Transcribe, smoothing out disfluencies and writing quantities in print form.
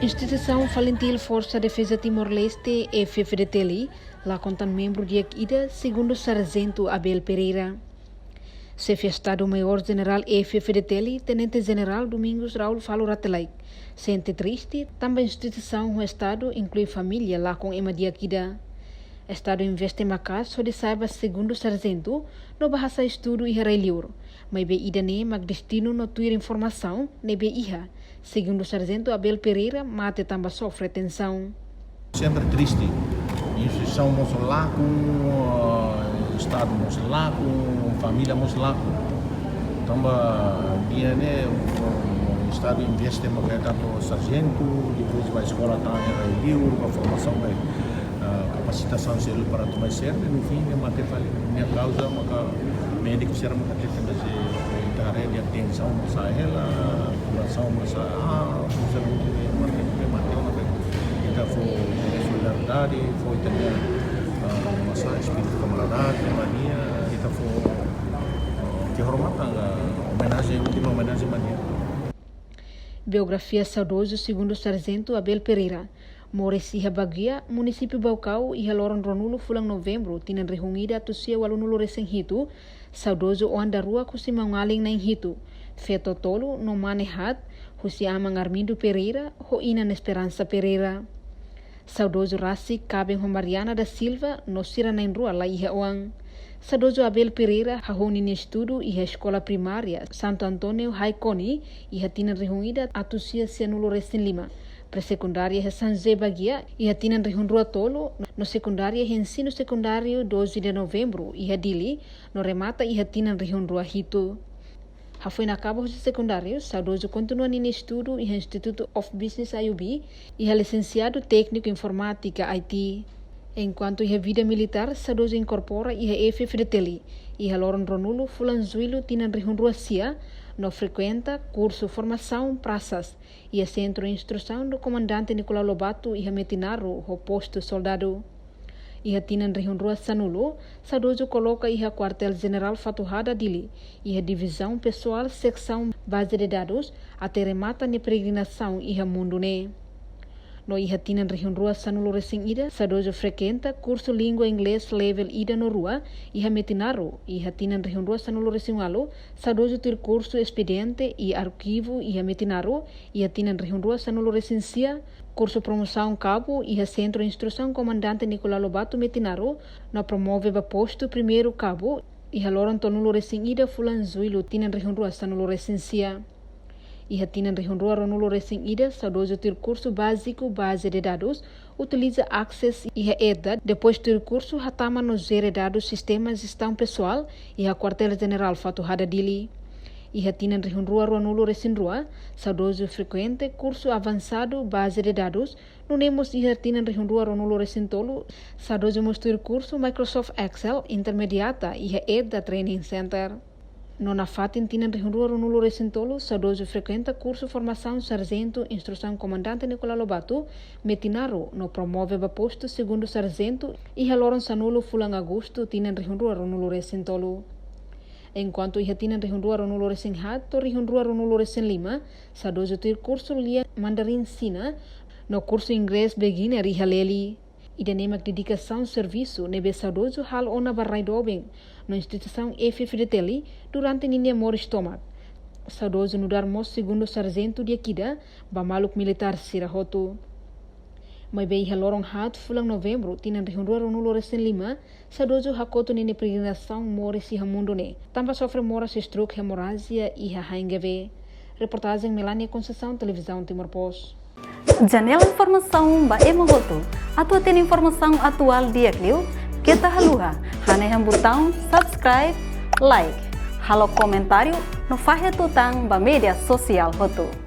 Instituição Falentil Força Defesa Timor-Leste, FFDTLI, lá conta membro de IDA, segundo Sargento Abel Pereira. Chefe Estado-Maior-General FFDTLI, Tenente-General Domingos Raul Falo Ratelai. Sente triste, também a instituição o Estado inclui família lá com Ema de Ida. Estado investe macas só de saiba segundo Sargento, no bahasa estudo e reliur, mas be ida ne mag destino no tuir informação, ne be iha. Segundo Sargento Abel Pereira, mate também sofre tensão. Sempre triste. Instituição lá com Estado lá com família lá. Também dia né o Estado investe macas tanto Sargento, depois vai escola tá em reliur, a formação vai capacitação selo para tomar certo, no fim de mate fale minha causa maka médico será maka tenda se intare dia atenção masa ela curação masa será mate kita solidariedade foi também masa espírito camaraderie mania kita kehormatan homenagem mania. Biografia saudoso segundo Sargento Abel Pereira. Mores iha Bagia, município Baucau, iha Loran Ronulo, fulang novembro, tinan rehungida tusia walunulo reseng hitu, saudoso o andarua kusi maungaling na hitu. Feto tolo, no manehat, husi amang Armindo Pereira, ho inan Esperança Pereira. Saudoso rasi kabeng ho Mariana da Silva, no sira na rua la iha oang. Saudoso Abel Pereira, hahoni ni estudo iha escola primária, Santo Antônio Haikoni, iha tinan rehungida atusia sianulo reseng lima. Pré-secundária é San José Bagia e a Tinan Rihunrua Tolo, no secundária é ensino secundário 12 de novembro e a Dili, no remata e a Tinan Rihunrua Hito. Ha foi na cabo de secundário, saudoso continua no estudo e Instituto of Business IUB e a licenciado técnico informática IT. Enquanto a vida militar, saudoso incorpora e a FFDTLI e a Loran Ronulo Fulanzuilo Tinan Rihunrua Sia, no frequenta curso formação praças e a centro de instrução do comandante Nicolau Lobato e a Metinaro, o posto soldado. E a Tinan Rihunrua Sanulo, saudoso coloca e a quartel-general Fatuhada Dili e a divisão pessoal secção base de dados até remata na peregrinação e a mundo ne. No iha Tinan Rihunrua Sanulo recém ida, saudoso frequenta curso língua inglês level ida no rua, iha Metinaro, iha Tinan Rihunrua Sanulo recém alo, saudoso ter curso expediente e arquivo iha Metinaro, iha Tinan Rihunrua Sanulo recém sia, curso promoção cabo iha centro de instrução comandante Nicolau Lobato Metinaro, na promove ba posto primeiro cabo, iha Loran Tonulo recém ida Fulanzuilo Tinan Rihunrua Sanulo recém sia. Iha Tinan Rihunrua Ronulo recém ida, saudoso ter curso básico base de dados, utiliza Access iha EDA, depois ter curso hatama no gere dados sistemas gestão pessoal iha quartel-general Fatuhada Dili. Iha Tinan Rihunrua Ronulo recém rua, saudoso frequente curso avançado base de dados, no nemos iha Tinan Rihunrua Ronulo recém tolo, saudoso mostrar curso Microsoft Excel intermediata iha EDA Training Center. Nona fatin Tinan Rihunrua Ronulo recém tolo, saudoso frequenta curso formação sargento, instrução comandante Nicolau Lobato, Metinaro, no promove ba posto segundo sargento, e Loran Sanulo fulang agosto Tinan Rihunrua Ronulo recém tolo. Enquanto iha Tinan Rihunrua Ronulo recém hato, Rihunrua Ronulo recém lima, saudoso ter curso lia mandarim sina, no curso inglês beginner iha leli. Ida nemak dedicação serviço nebe saudoso hal ona barraidobeng na instituição FFDTLI durante ninha mor estomac. Saudoso nudar mos segundo sargento de Akida, bamaluk militar sirahoto. Mai bei haloron hat fulang novembro Tinan Rihunrua Ronulo recém lima, saudoso hakoto nini peregrinação mor si hamundo ne. Tampa sofre mora se stroke hemorragia e haingave. Reportagem Melania Conceição, Televisão Timor-Post. Janela informação ba Emogoto. Atua tem informação atual dia Clio. Kita haluha. Haneham botão subscribe, like. Halo comentário no fahe tutang ba media sosial hotu.